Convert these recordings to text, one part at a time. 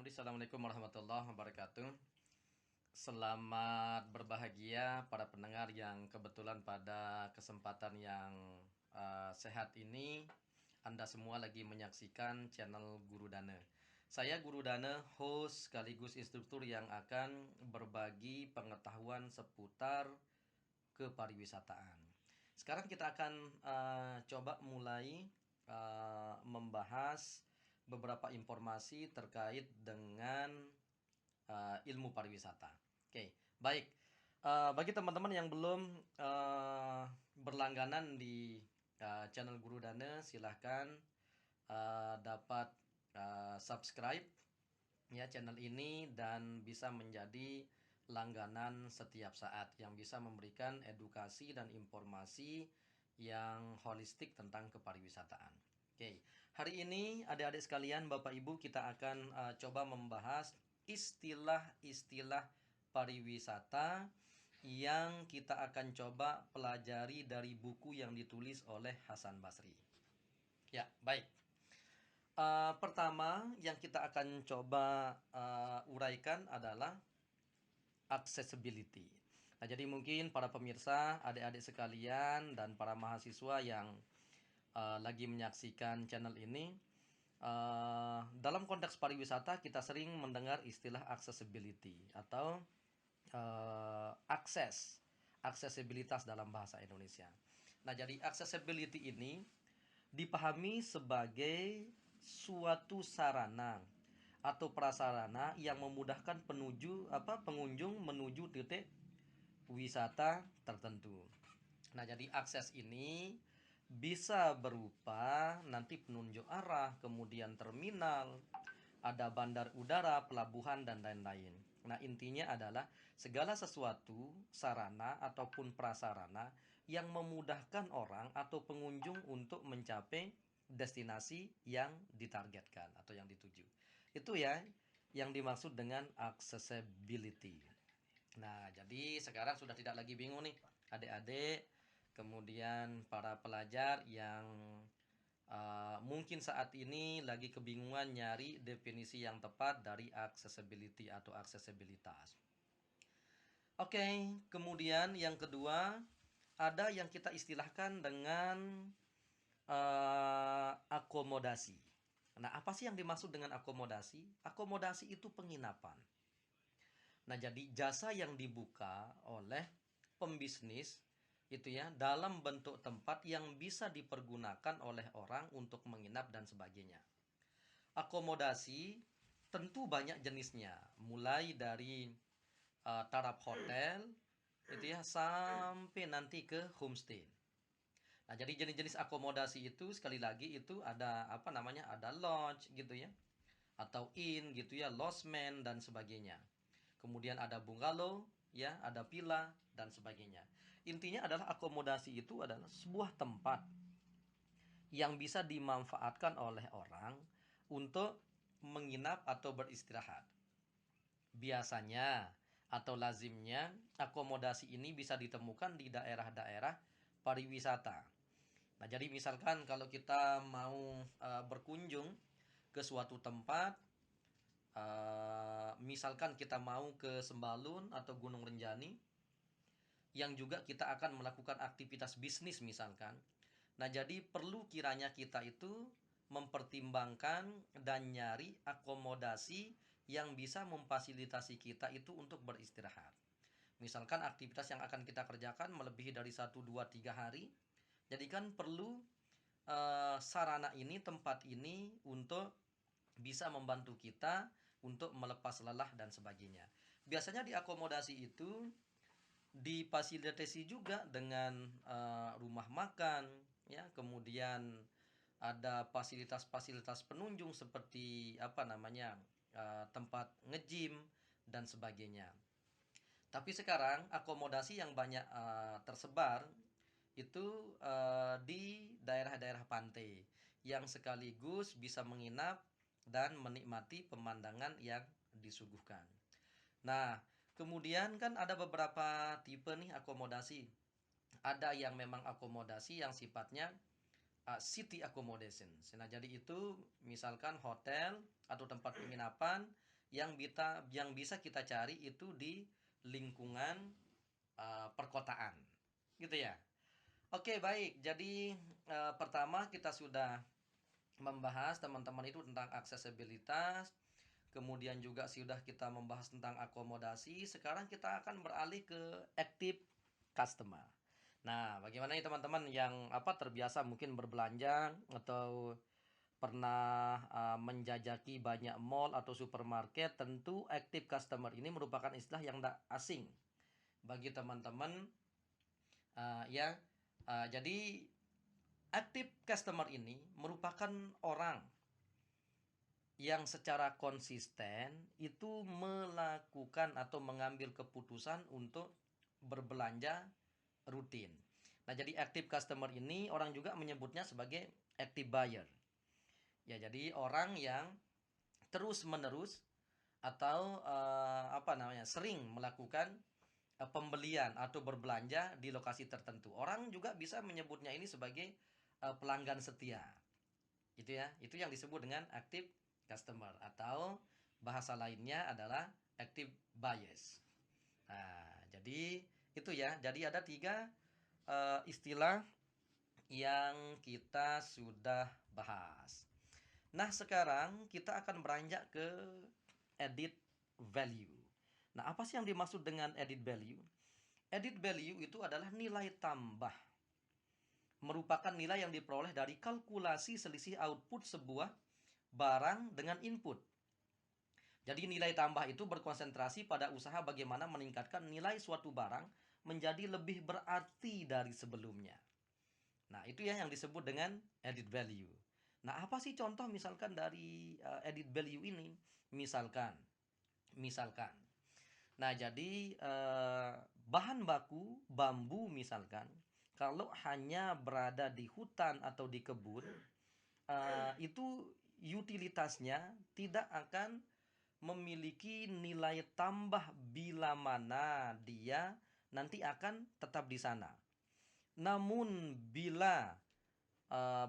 Assalamualaikum warahmatullahi wabarakatuh. Selamat berbahagia para pendengar yang kebetulan pada kesempatan yang sehat ini Anda semua lagi menyaksikan channel Guru Dana. Saya Guru Dana, host sekaligus instruktur yang akan berbagi pengetahuan seputar kepariwisataan. Sekarang kita akan coba mulai membahas beberapa informasi terkait dengan ilmu pariwisata. Oke, baik. Bagi teman-teman yang belum berlangganan di channel Guru Dana, silahkan dapat subscribe ya channel ini dan bisa menjadi langganan setiap saat yang bisa memberikan edukasi dan informasi yang holistik tentang kepariwisataan. Oke, hari ini adik-adik sekalian, Bapak Ibu, kita akan coba membahas istilah-istilah pariwisata yang kita akan coba pelajari dari buku yang ditulis oleh Hasan Basri. Ya, baik. Pertama yang kita akan coba uraikan adalah accessibility. Nah, jadi mungkin para pemirsa, adik-adik sekalian, dan para mahasiswa yang lagi menyaksikan channel ini, dalam konteks pariwisata kita sering mendengar istilah accessibility atau aksesibilitas dalam bahasa Indonesia. Nah, jadi accessibility ini dipahami sebagai suatu sarana atau prasarana yang memudahkan pengunjung menuju titik wisata tertentu. Nah, jadi akses ini bisa berupa nanti penunjuk arah, kemudian terminal, ada bandar udara, pelabuhan, dan lain-lain. Nah, intinya adalah segala sesuatu sarana ataupun prasarana yang memudahkan orang atau pengunjung untuk mencapai destinasi yang ditargetkan atau yang dituju. Itu ya yang dimaksud dengan accessibility. Nah, jadi sekarang sudah tidak lagi bingung nih adik-adik, kemudian para pelajar yang mungkin saat ini lagi kebingungan nyari definisi yang tepat dari accessibility atau aksesibilitas. Oke, kemudian yang kedua ada yang kita istilahkan dengan akomodasi. Nah, apa sih yang dimaksud dengan akomodasi? Akomodasi itu penginapan. Nah, jadi jasa yang dibuka oleh pembisnis itu ya dalam bentuk tempat yang bisa dipergunakan oleh orang untuk menginap dan sebagainya. Akomodasi tentu banyak jenisnya, mulai dari taraf hotel itu ya sampai nanti ke homestay. Nah, jadi jenis-jenis akomodasi itu sekali lagi itu ada apa namanya? Ada lodge gitu ya. Atau inn gitu ya, lodgemen dan sebagainya. Kemudian ada bungalow, ya, ada villa dan sebagainya. Intinya adalah akomodasi itu adalah sebuah tempat yang bisa dimanfaatkan oleh orang untuk menginap atau beristirahat. Biasanya atau lazimnya akomodasi ini bisa ditemukan di daerah-daerah pariwisata. Nah, jadi misalkan kalau kita mau berkunjung ke suatu tempat, misalkan kita mau ke Sembalun atau Gunung Renjani, yang juga kita akan melakukan aktivitas bisnis misalkan. Nah, jadi perlu kiranya kita itu mempertimbangkan dan nyari akomodasi yang bisa memfasilitasi kita itu untuk beristirahat. Misalkan aktivitas yang akan kita kerjakan melebihi dari 1, 2, 3 hari. Jadi kan perlu sarana ini, tempat ini untuk bisa membantu kita untuk melepas lelah dan sebagainya. Biasanya di akomodasi itu difasilitasi juga dengan rumah makan, ya, kemudian ada fasilitas-fasilitas penunjung seperti apa namanya tempat nge-gym dan sebagainya. Tapi sekarang akomodasi yang banyak tersebar itu di daerah-daerah pantai yang sekaligus bisa menginap dan menikmati pemandangan yang disuguhkan. Nah, kemudian kan ada beberapa tipe nih akomodasi. Ada yang memang akomodasi yang sifatnya city accommodation. Nah, jadi itu misalkan hotel atau tempat penginapan yang bisa kita cari itu di lingkungan perkotaan, gitu ya. Oke, baik. Jadi pertama kita sudah membahas teman-teman itu tentang aksesibilitas, kemudian juga sudah kita membahas tentang akomodasi. Sekarang kita akan beralih ke active customer. Nah, bagaimana nih teman-teman yang terbiasa mungkin berbelanja atau pernah menjajaki banyak mall atau supermarket, tentu active customer ini merupakan istilah yang tidak asing bagi teman-teman ya. Jadi active customer ini merupakan orang yang secara konsisten itu melakukan atau mengambil keputusan untuk berbelanja rutin. Nah, jadi active customer ini orang juga menyebutnya sebagai active buyer. Ya, jadi orang yang terus-menerus atau sering melakukan pembelian atau berbelanja di lokasi tertentu. Orang juga bisa menyebutnya ini sebagai pelanggan setia. Itu ya, itu yang disebut dengan active customer atau bahasa lainnya adalah active buyers. Nah, jadi itu ya. Jadi ada 3 istilah yang kita sudah bahas. Nah, sekarang kita akan beranjak ke added value. Nah, apa sih yang dimaksud dengan added value? Added value itu adalah nilai tambah. Merupakan nilai yang diperoleh dari kalkulasi selisih output sebuah barang dengan input. Jadi nilai tambah itu berkonsentrasi pada usaha bagaimana meningkatkan nilai suatu barang menjadi lebih berarti dari sebelumnya. Nah, itu ya yang disebut dengan added value. Nah, apa sih contoh misalkan dari added value ini? Misalkan. Nah, jadi bahan baku bambu misalkan, kalau hanya berada di hutan atau di kebun, itu utilitasnya tidak akan memiliki nilai tambah bila mana dia nanti akan tetap di sana. Namun bila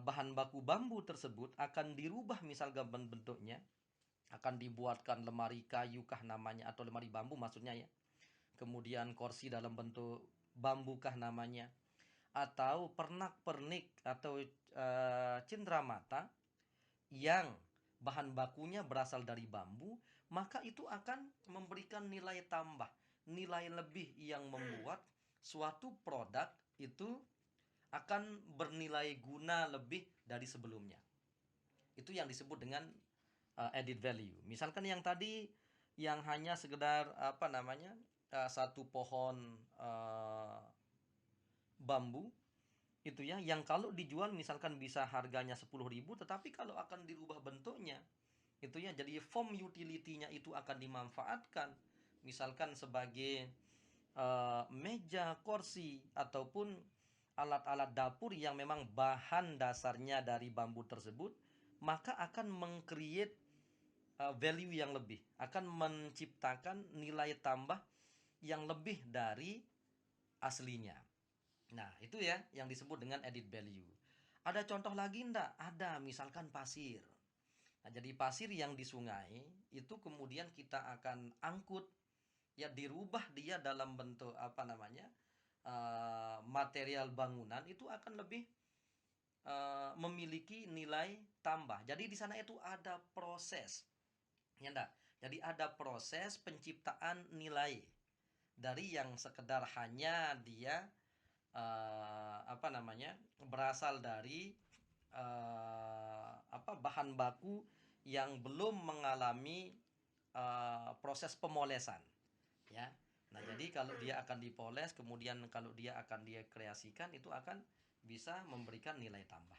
bahan baku bambu tersebut akan dirubah misalkan bentuknya, akan dibuatkan lemari kayu kah namanya atau lemari bambu maksudnya ya. Kemudian kursi dalam bentuk bambu kah namanya, atau pernak-pernik atau cenderamata yang bahan bakunya berasal dari bambu, maka itu akan memberikan nilai tambah, nilai lebih yang membuat suatu produk itu akan bernilai guna lebih dari sebelumnya. Itu yang disebut dengan added value. Misalkan yang tadi yang hanya sekedar satu pohon bambu itu ya, yang kalau dijual misalkan bisa harganya 10.000, tetapi kalau akan dirubah bentuknya itu ya, jadi form utility-nya itu akan dimanfaatkan misalkan sebagai meja, kursi ataupun alat-alat dapur yang memang bahan dasarnya dari bambu tersebut, maka akan meng-create value yang lebih, akan menciptakan nilai tambah yang lebih dari aslinya. Nah, itu ya yang disebut dengan added value. Ada contoh lagi enggak? Ada, misalkan pasir. Nah, jadi pasir yang di sungai itu kemudian kita akan angkut, ya dirubah dia dalam bentuk material bangunan, itu akan lebih memiliki nilai tambah. Jadi di sana itu ada proses, ya enggak? Jadi ada proses penciptaan nilai dari yang sekedar hanya dia berasal dari bahan baku yang belum mengalami proses pemolesan, ya. Nah, jadi kalau dia akan dipoles, kemudian kalau dia akan dikreasikan, itu akan bisa memberikan nilai tambah.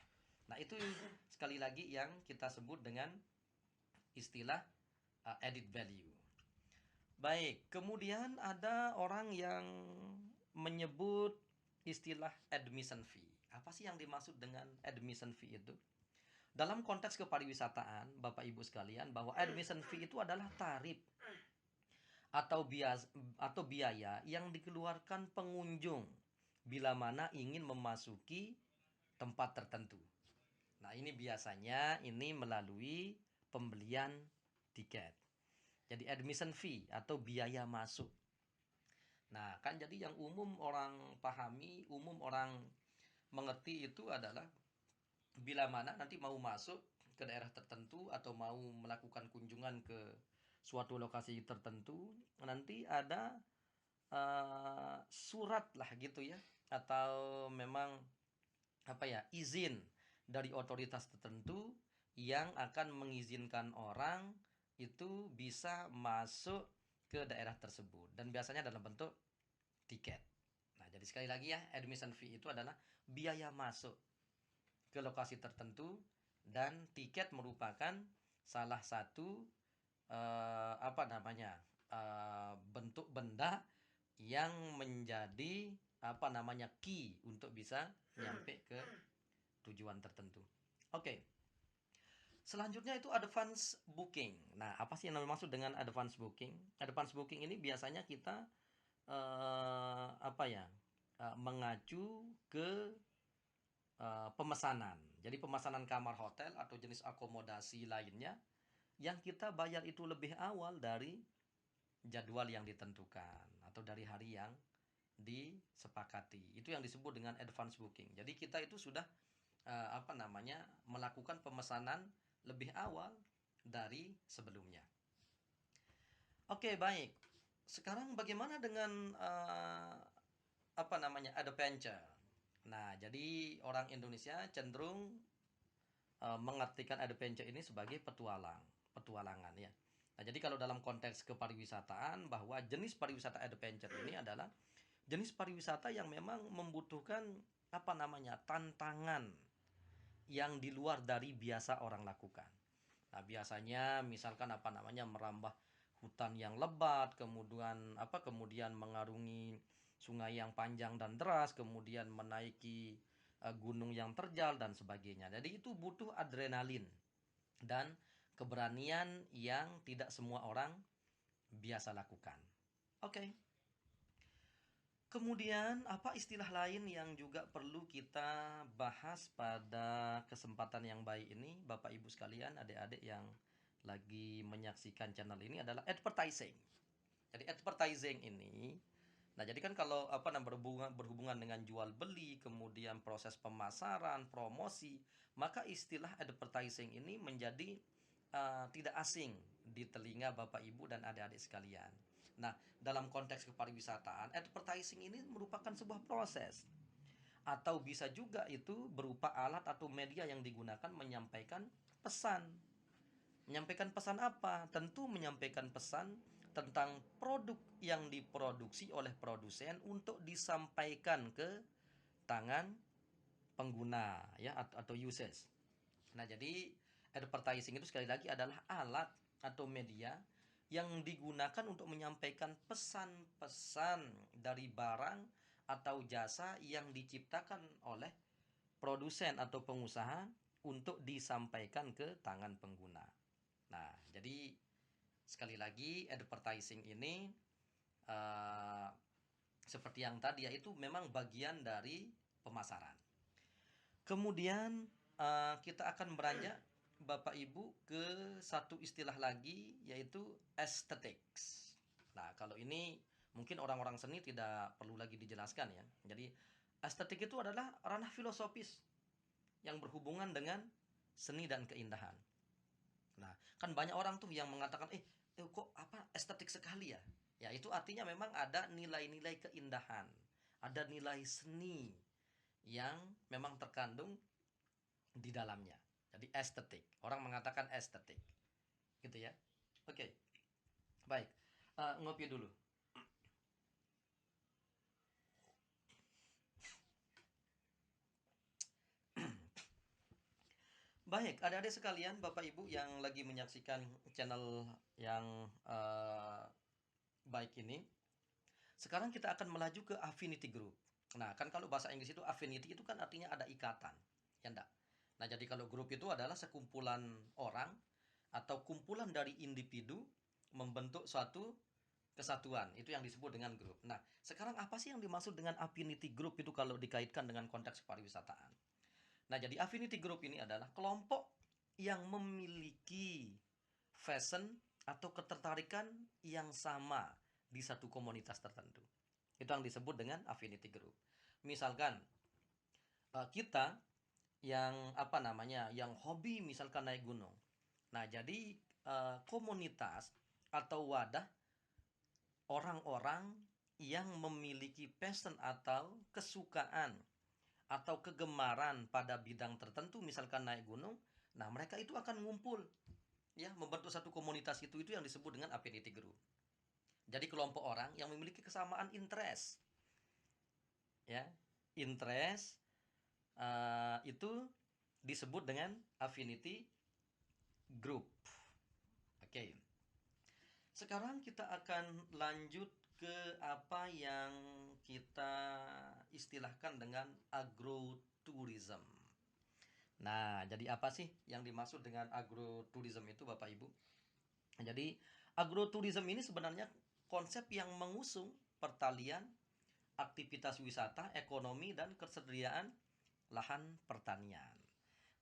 Nah, itu sekali lagi yang kita sebut dengan istilah added value. Baik, kemudian ada orang yang menyebut istilah admission fee. Apa sih yang dimaksud dengan admission fee itu? Dalam konteks kepariwisataan, Bapak Ibu sekalian, bahwa admission fee itu adalah tarif atau biaya yang dikeluarkan pengunjung bila mana ingin memasuki tempat tertentu. Nah, ini biasanya ini melalui pembelian tiket. Jadi admission fee atau biaya masuk. Nah, kan jadi yang umum orang pahami, umum orang mengerti itu adalah bila mana nanti mau masuk ke daerah tertentu atau mau melakukan kunjungan ke suatu lokasi tertentu, nanti ada surat lah gitu ya, atau memang apa ya, izin dari otoritas tertentu yang akan mengizinkan orang itu bisa masuk ke daerah tersebut, dan biasanya dalam bentuk tiket. Nah, jadi sekali lagi ya, admission fee itu adalah biaya masuk ke lokasi tertentu, dan tiket merupakan salah satu apa namanya, bentuk benda yang menjadi apa namanya, key untuk bisa nyampe ke tujuan tertentu. Oke, selanjutnya itu advance booking. Nah, apa sih yang maksud dengan advance booking? Advance booking ini biasanya kita apa ya, mengacu ke pemesanan. Jadi pemesanan kamar hotel atau jenis akomodasi lainnya yang kita bayar itu lebih awal dari jadwal yang ditentukan atau dari hari yang disepakati. Itu yang disebut dengan advance booking. Jadi kita itu sudah apa namanya, melakukan pemesanan lebih awal dari sebelumnya. Oke, baik. Sekarang bagaimana dengan apa namanya, adventure? Nah, jadi orang Indonesia cenderung mengartikan adventure ini sebagai petualangan ya. Nah, jadi kalau dalam konteks kepariwisataan, bahwa jenis pariwisata adventure ini adalah jenis pariwisata yang memang membutuhkan apa namanya, tantangan yang di luar dari biasa orang lakukan. Nah, biasanya misalkan apa namanya, merambah hutan yang lebat, kemudian mengarungi sungai yang panjang dan deras, kemudian menaiki gunung yang terjal dan sebagainya. Jadi itu butuh adrenalin dan keberanian yang tidak semua orang biasa lakukan. Oke. Kemudian apa istilah lain yang juga perlu kita bahas pada kesempatan yang baik ini, Bapak Ibu sekalian, adik-adik yang lagi menyaksikan channel ini, adalah advertising. Jadi advertising ini, nah jadi kan kalau apa namanya, berhubungan dengan jual beli, kemudian proses pemasaran, promosi, maka istilah advertising ini menjadi tidak asing di telinga Bapak Ibu dan adik-adik sekalian. Nah, dalam konteks kepariwisataan, advertising ini merupakan sebuah proses, atau bisa juga itu berupa alat atau media yang digunakan menyampaikan pesan. Menyampaikan pesan apa? Tentu menyampaikan pesan tentang produk yang diproduksi oleh produsen untuk disampaikan ke tangan pengguna ya, atau users. Nah, jadi advertising itu sekali lagi adalah alat atau media yang digunakan untuk menyampaikan pesan-pesan dari barang atau jasa yang diciptakan oleh produsen atau pengusaha untuk disampaikan ke tangan pengguna. Nah, jadi sekali lagi advertising ini uh, seperti yang tadi, yaitu memang bagian dari pemasaran. Kemudian kita akan beranjak Bapak Ibu ke satu istilah lagi, yaitu aesthetics. Nah, kalau ini mungkin orang-orang seni tidak perlu lagi dijelaskan ya. Jadi estetik itu adalah ranah filosofis yang berhubungan dengan seni dan keindahan. Nah, kan banyak orang tuh yang mengatakan, kok apa estetik sekali ya? Ya, itu artinya memang ada nilai-nilai keindahan, ada nilai seni yang memang terkandung di dalamnya. Jadi estetik. Orang mengatakan estetik. Gitu ya. Oke. Baik. Ngopi dulu. Baik, adik-adik sekalian, Bapak Ibu yang lagi menyaksikan channel yang baik ini. Sekarang kita akan melaju ke affinity group. Nah, kan kalau bahasa Inggris itu affinity itu kan artinya ada ikatan. Ya enggak? Nah, jadi kalau grup itu adalah sekumpulan orang atau kumpulan dari individu membentuk suatu kesatuan. Itu yang disebut dengan grup. Nah, sekarang apa sih yang dimaksud dengan affinity group itu kalau dikaitkan dengan konteks pariwisataan? Nah, jadi affinity group ini adalah kelompok yang memiliki fashion atau ketertarikan yang sama di satu komunitas tertentu. Itu yang disebut dengan affinity group. Misalkan kita yang apa namanya, yang hobi misalkan naik gunung. Nah, jadi komunitas atau wadah orang-orang yang memiliki passion atau kesukaan atau kegemaran pada bidang tertentu, misalkan naik gunung. Nah, mereka itu akan ngumpul, ya, membentuk satu komunitas. Itu yang disebut dengan affinity group. Jadi kelompok orang yang memiliki kesamaan interest, ya, interest itu disebut dengan affinity group. Oke. Sekarang kita akan lanjut ke apa yang kita istilahkan dengan agrotourism. Nah, jadi apa sih yang dimaksud dengan agrotourism itu, Bapak Ibu? Jadi, agrotourism ini sebenarnya konsep yang mengusung pertalian aktivitas wisata, ekonomi, dan kesediaan lahan pertanian.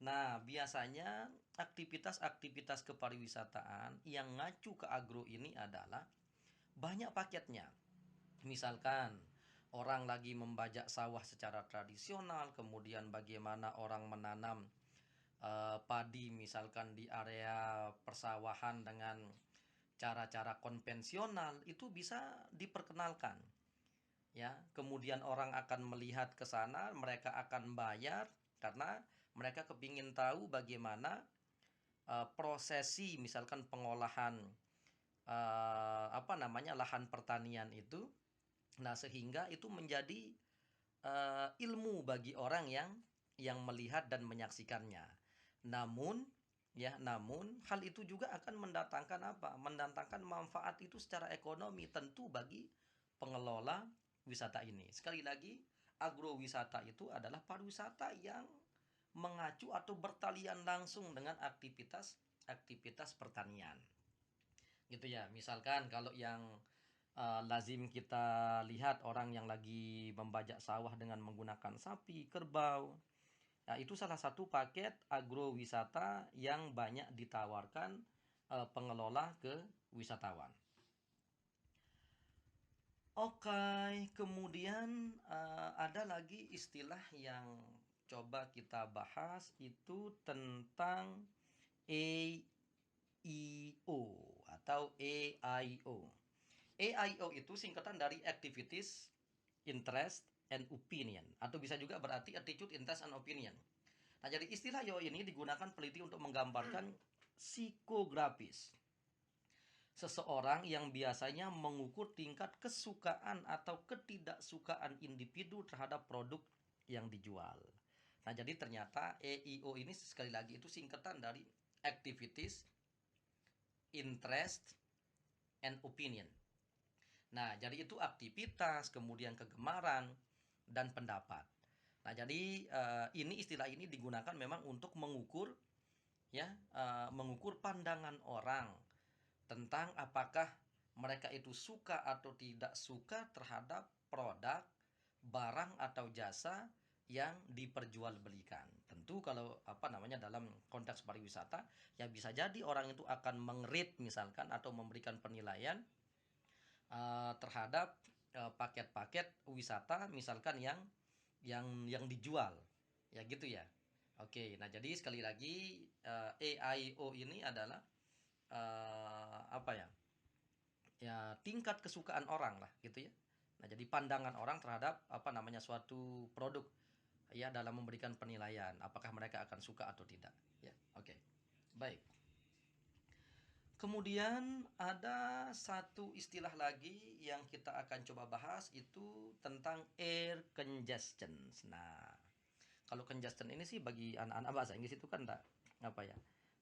Nah, biasanya aktivitas-aktivitas kepariwisataan yang ngacu ke agro ini adalah banyak paketnya. Misalkan orang lagi membajak sawah secara tradisional, kemudian bagaimana orang menanam padi misalkan di area persawahan dengan cara-cara konvensional, itu bisa diperkenalkan, ya. Kemudian orang akan melihat ke sana, mereka akan bayar karena mereka kepingin tahu bagaimana prosesi misalkan pengolahan apa namanya, lahan pertanian itu. Nah, sehingga itu menjadi ilmu bagi orang yang melihat dan menyaksikannya. Namun, namun hal itu juga akan mendatangkan apa? Mendatangkan manfaat itu secara ekonomi tentu bagi pengelola wisata ini. Sekali lagi, agrowisata itu adalah pariwisata yang mengacu atau bertalian langsung dengan aktivitas pertanian. Gitu ya. Misalkan kalau yang lazim kita lihat orang yang lagi membajak sawah dengan menggunakan sapi, kerbau. Nah, itu salah satu paket agrowisata yang banyak ditawarkan pengelola ke wisatawan. Oke, kemudian ada lagi istilah yang coba kita bahas, itu tentang AIO atau AIO. AIO itu singkatan dari Activities, Interest, and Opinion, atau bisa juga berarti Attitude, Interest, and Opinion. Nah, jadi istilah IO ini digunakan peneliti untuk menggambarkan psikografis seseorang yang biasanya mengukur tingkat kesukaan atau ketidaksukaan individu terhadap produk yang dijual. Nah, jadi ternyata AIO ini sekali lagi itu singkatan dari Activities, Interest, and Opinion. Nah, jadi itu aktivitas, kemudian kegemaran, dan pendapat. Nah, jadi ini istilah ini digunakan memang untuk mengukur, ya, mengukur pandangan orang tentang apakah mereka itu suka atau tidak suka terhadap produk, barang atau jasa yang diperjualbelikan. Tentu kalau apa namanya, dalam konteks pariwisata, ya bisa jadi orang itu akan mengrate misalkan atau memberikan penilaian terhadap paket-paket wisata misalkan yang dijual, ya gitu ya. Oke, nah jadi sekali lagi AIO ini adalah apa ya, ya tingkat kesukaan orang lah gitu ya. Nah, jadi pandangan orang terhadap apa namanya suatu produk, ya, dalam memberikan penilaian apakah mereka akan suka atau tidak, ya. Oke, baik. Kemudian ada satu istilah lagi yang kita akan coba bahas, itu tentang air congestion. Nah, kalau congestion ini sih bagi anak-anak bahasa Inggris itu kan enggak apa ya,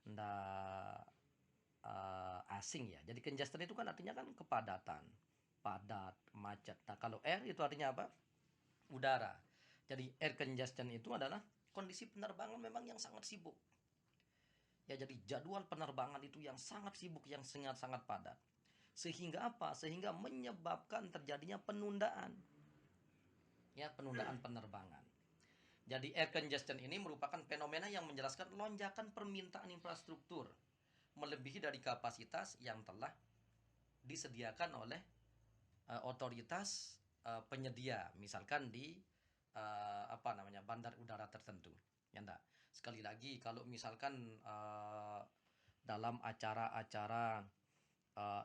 enggak asing ya. Jadi congestion itu kan artinya kan kepadatan, padat, macet. Nah, kalau air itu artinya apa? Udara. Jadi air congestion itu adalah kondisi penerbangan memang yang sangat sibuk. Ya, jadi jadwal penerbangan itu yang sangat sibuk, yang sangat-sangat padat. Sehingga apa? Sehingga menyebabkan terjadinya penundaan. Ya, penundaan penerbangan. Jadi air congestion ini merupakan fenomena yang menjelaskan lonjakan permintaan infrastruktur, melebihi dari kapasitas yang telah disediakan oleh otoritas penyedia, misalkan di bandar udara tertentu. Ya enggak. Sekali lagi, kalau misalkan dalam acara-acara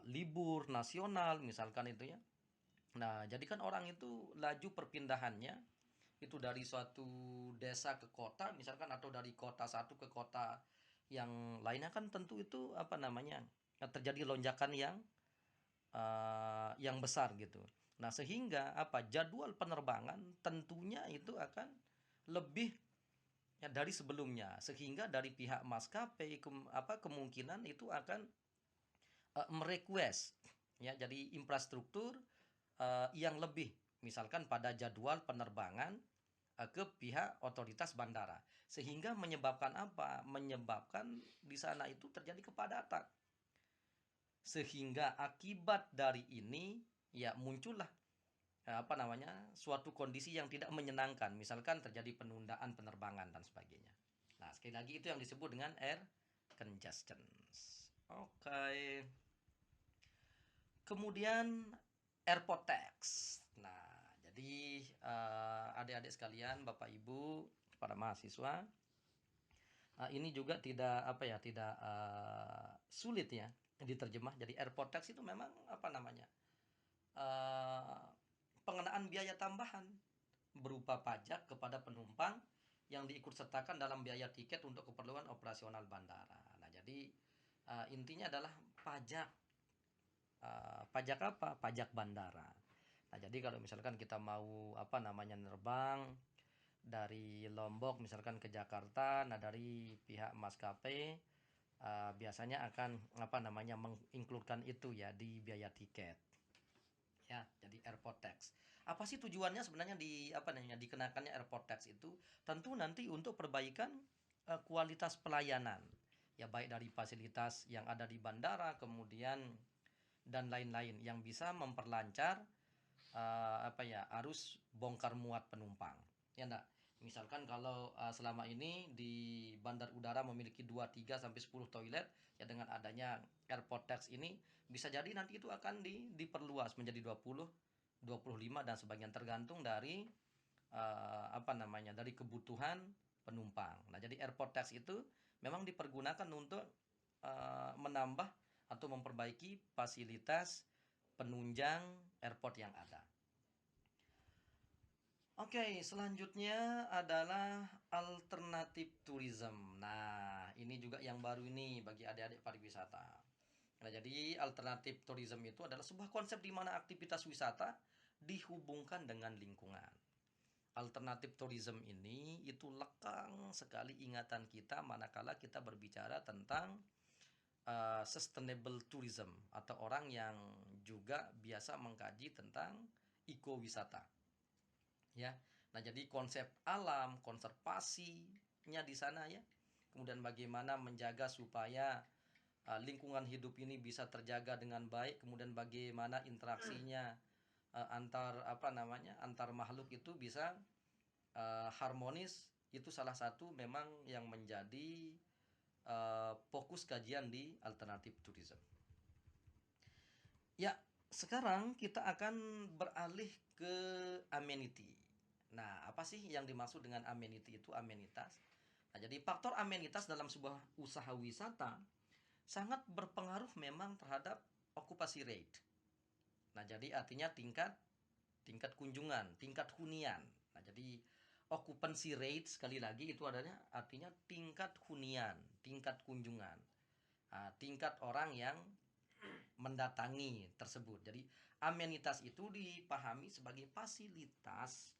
libur nasional misalkan itu ya. Nah, jadi kan orang itu laju perpindahannya itu dari suatu desa ke kota misalkan, atau dari kota satu ke kota yang lainnya, kan tentu itu terjadi lonjakan yang besar gitu. Nah, sehingga jadwal penerbangan tentunya itu akan lebih ya dari sebelumnya, sehingga dari pihak maskapai kemungkinan itu akan merequest ya jadi infrastruktur yang lebih, misalkan pada jadwal penerbangan ke pihak otoritas bandara, sehingga menyebabkan menyebabkan di sana itu terjadi kepadatan, sehingga akibat dari ini ya muncullah suatu kondisi yang tidak menyenangkan, misalkan terjadi penundaan penerbangan dan sebagainya. Nah, sekali lagi itu yang disebut dengan air congestion. Oke. Kemudian airport tax. Nah, jadi adik-adik sekalian, Bapak Ibu, para mahasiswa, ini juga tidak sulit ya diterjemah. Jadi airport tax itu memang uh, pengenaan biaya tambahan berupa pajak kepada penumpang yang diikutsertakan dalam biaya tiket untuk keperluan operasional bandara. Nah, jadi intinya adalah pajak. Pajak apa? Pajak bandara. Nah, jadi kalau misalkan kita mau nerbang dari Lombok misalkan ke Jakarta, nah dari pihak maskapai biasanya akan menginkludkan itu ya di biaya tiket. Ya, jadi airport tax. Apa sih tujuannya sebenarnya dikenakannya airport tax itu? Tentu nanti untuk perbaikan kualitas pelayanan. Ya, baik dari fasilitas yang ada di bandara, kemudian dan lain-lain yang bisa memperlancar arus bongkar muat penumpang. Ya enggak? Misalkan kalau selama ini di bandar udara memiliki 2, 3 sampai 10 toilet, ya dengan adanya airport tax ini bisa jadi nanti itu akan diperluas menjadi 20, 25 dan sebagian, tergantung dari dari kebutuhan penumpang. Nah, jadi airport tax itu memang dipergunakan untuk menambah atau memperbaiki fasilitas penunjang airport yang ada. Oke, selanjutnya adalah alternatif tourism. Nah, ini juga yang baru ini bagi adik-adik pariwisata. Nah, jadi alternatif tourism itu adalah sebuah konsep di mana aktivitas wisata dihubungkan dengan lingkungan. Alternatif tourism ini itu lekang sekali ingatan kita manakala kita berbicara tentang sustainable tourism, atau orang yang juga biasa mengkaji tentang ekowisata. Ya. Nah, jadi konsep alam, konservasinya di sana ya. Kemudian bagaimana menjaga supaya lingkungan hidup ini bisa terjaga dengan baik, kemudian bagaimana interaksinya antar makhluk itu bisa harmonis, itu salah satu memang yang menjadi fokus kajian di alternatif tourism. Ya, sekarang kita akan beralih ke amenity. Nah, apa sih yang dimaksud dengan amenity itu? Amenitas. Nah, jadi faktor amenitas dalam sebuah usaha wisata sangat berpengaruh memang terhadap okupasi rate. Nah, jadi artinya tingkat kunjungan, tingkat hunian. Nah, jadi occupancy rate sekali lagi itu adalah artinya tingkat hunian, tingkat kunjungan, tingkat orang yang mendatangi tersebut. Jadi amenitas itu dipahami sebagai fasilitas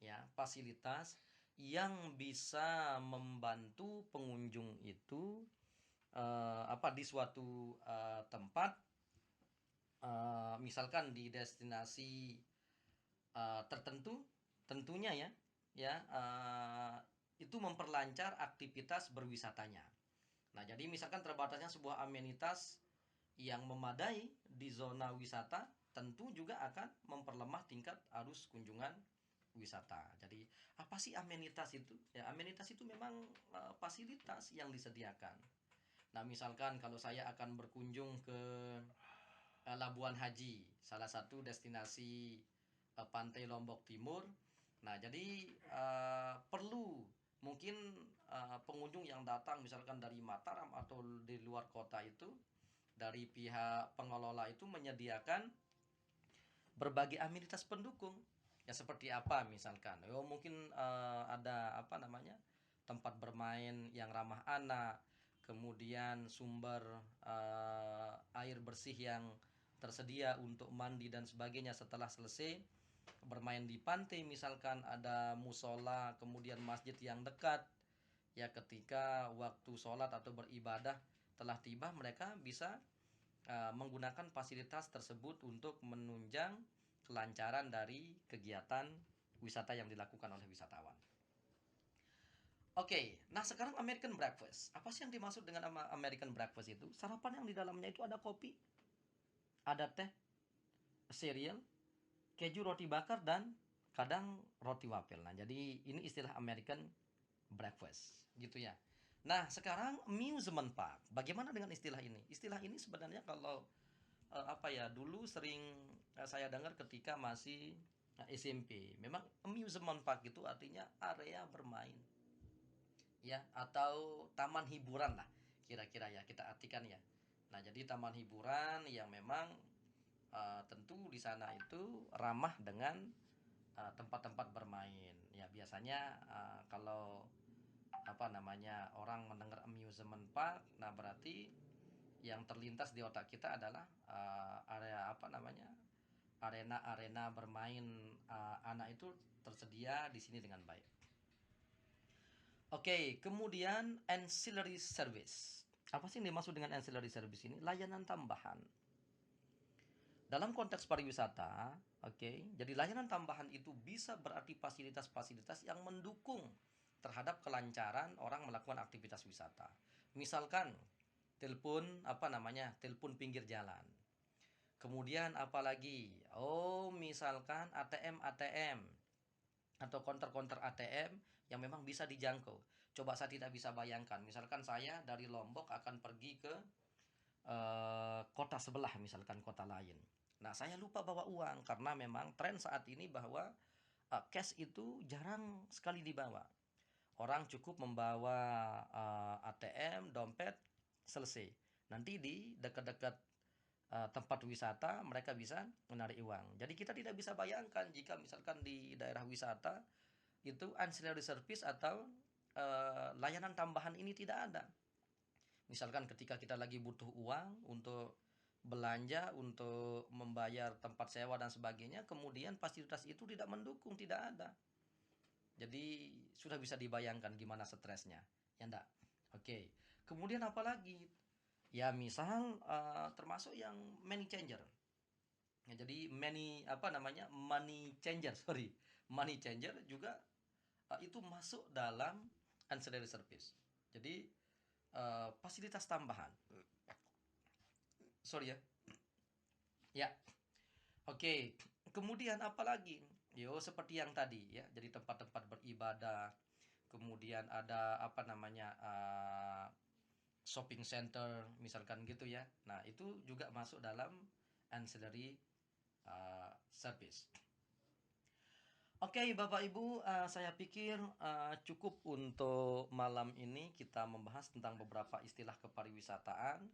ya, fasilitas yang bisa membantu pengunjung itu di suatu tempat, misalkan di destinasi tertentu, tentunya itu memperlancar aktivitas berwisatanya. Nah, jadi misalkan terbatasnya sebuah amenitas yang memadai di zona wisata, tentu juga akan memperlemah tingkat arus kunjungan wisata. Jadi apa sih amenitas itu? Ya, amenitas itu memang fasilitas yang disediakan. Nah, misalkan kalau saya akan berkunjung ke Labuan Haji, salah satu destinasi pantai Lombok Timur. Nah, jadi perlu mungkin pengunjung yang datang misalkan dari Mataram atau di luar kota itu, dari pihak pengelola itu menyediakan berbagai amenitas pendukung. Ya seperti apa misalkan? Oh, mungkin ada apa namanya? Tempat bermain yang ramah anak, kemudian sumber air bersih yang tersedia untuk mandi dan sebagainya setelah selesai bermain di pantai, misalkan ada musola, kemudian masjid yang dekat. Ya ketika waktu sholat atau beribadah telah tiba, mereka bisa menggunakan fasilitas tersebut untuk menunjang kelancaran dari kegiatan wisata yang dilakukan oleh wisatawan. Oke, nah sekarang American breakfast. Apa sih yang dimaksud dengan American breakfast itu? Sarapan yang di dalamnya itu ada kopi, ada teh, cereal, keju, roti bakar, dan kadang roti wafel. Nah, jadi ini istilah American breakfast, gitu ya. Nah, sekarang amusement park. Bagaimana dengan istilah ini? Istilah ini sebenarnya kalau apa ya, dulu sering saya dengar ketika masih SMP. Memang amusement park itu artinya area bermain, ya, atau taman hiburan lah, kira-kira ya kita artikan ya. Nah, jadi taman hiburan yang memang tentu di sana itu ramah dengan tempat-tempat bermain. Ya biasanya kalau apa namanya orang mendengar amusement park, nah berarti yang terlintas di otak kita adalah area apa namanya, arena-arena bermain anak itu tersedia di sini dengan baik. Oke, kemudian ancillary service. Apa sih yang dimaksud dengan ancillary service ini? Layanan tambahan. Dalam konteks pariwisata, oke, jadi layanan tambahan itu bisa berarti fasilitas-fasilitas yang mendukung terhadap kelancaran orang melakukan aktivitas wisata. Misalkan telepon apa namanya? Telepon pinggir jalan. Kemudian apalagi? Oh, misalkan ATM atau counter-counter ATM yang memang bisa dijangkau. Coba saya tidak bisa bayangkan, misalkan saya dari Lombok akan pergi ke kota sebelah, misalkan kota lain. Nah, saya lupa bawa uang karena memang tren saat ini bahwa cash itu jarang sekali dibawa. Orang cukup membawa ATM, dompet, selesai. Nanti di dekat-dekat tempat wisata mereka bisa menarik uang. Jadi kita tidak bisa bayangkan jika misalkan di daerah wisata itu ancillary service atau layanan tambahan ini tidak ada. Misalkan ketika kita lagi butuh uang untuk belanja, untuk membayar tempat sewa dan sebagainya, kemudian fasilitas itu tidak mendukung, tidak ada. Jadi sudah bisa dibayangkan gimana stresnya, ya enggak? Oke. Kemudian apa lagi? Ya misal termasuk yang money changer. Ya, jadi apa namanya? Money changer, sorry. Money changer juga itu masuk dalam ancillary service. Jadi fasilitas tambahan. Sorry ya. Ya, oke. Kemudian apa lagi? Yo, seperti yang tadi ya. Jadi tempat-tempat beribadah. Kemudian ada apa namanya? Shopping center misalkan gitu ya. Nah, itu juga masuk dalam ancillary service. Oke, Bapak Ibu, saya pikir cukup untuk malam ini kita membahas tentang beberapa istilah kepariwisataan.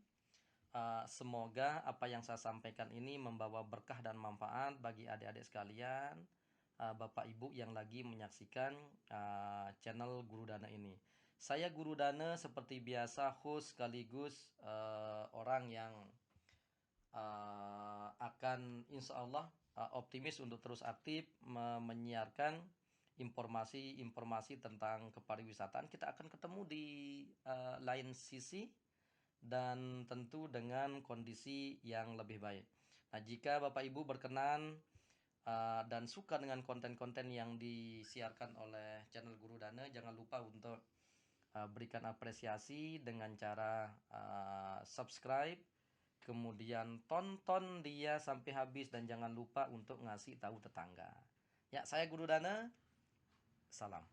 Semoga apa yang saya sampaikan ini membawa berkah dan manfaat bagi adik-adik sekalian, Bapak Ibu yang lagi menyaksikan channel Guru Dana ini. Saya Guru Dana seperti biasa host sekaligus orang yang akan insya Allah optimis untuk terus aktif menyiarkan informasi-informasi tentang kepariwisataan. Kita akan ketemu di lain sisi dan tentu dengan kondisi yang lebih baik. Nah, jika Bapak Ibu berkenan dan suka dengan konten-konten yang disiarkan oleh channel Guru Dana, jangan lupa untuk berikan apresiasi dengan cara subscribe, kemudian tonton dia sampai habis dan jangan lupa untuk ngasih tahu tetangga. Ya, saya Guru Dana. Salam.